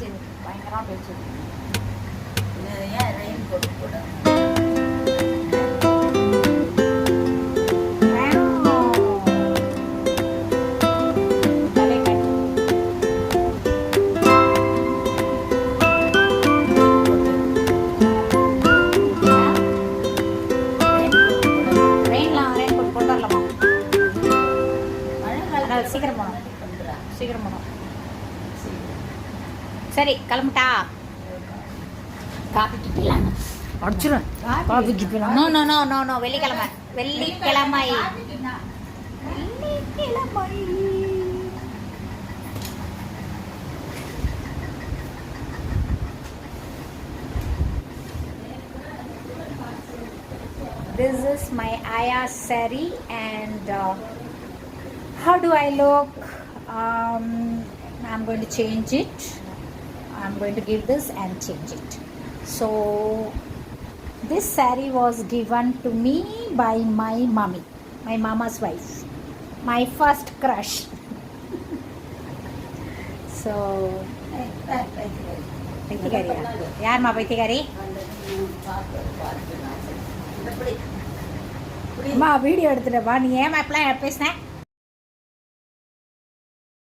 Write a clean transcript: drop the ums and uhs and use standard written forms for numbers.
பேச்சு பயங்கரமாக பேச்சு. ஏன் ரெயின் கோட் போட சீக்கிரம் போனோம், சீக்கிரம் போனோம். சரி கிளம்பிட்டா. காஃபி கிப்பிலாம் அடிச்சிடும். காஃபி கிப்பிலாம் no no no no no. வெள்ளிக்கிழமை வெள்ளிக்கிழமை வெள்ளிக்கிழமை. This is my Aya saree and how do I look? I'm going to change it. I'm going to give this and change it. So this saree was given to me by my mommy, my mama's wife, my first crush. So பைத்தியக்காரியா? யார்மா பைத்தியக்காரி? அம்மா video எடுத்துட்டேம்மா. நீ ஏமா இப்பெல்லாம் பேசினேன்?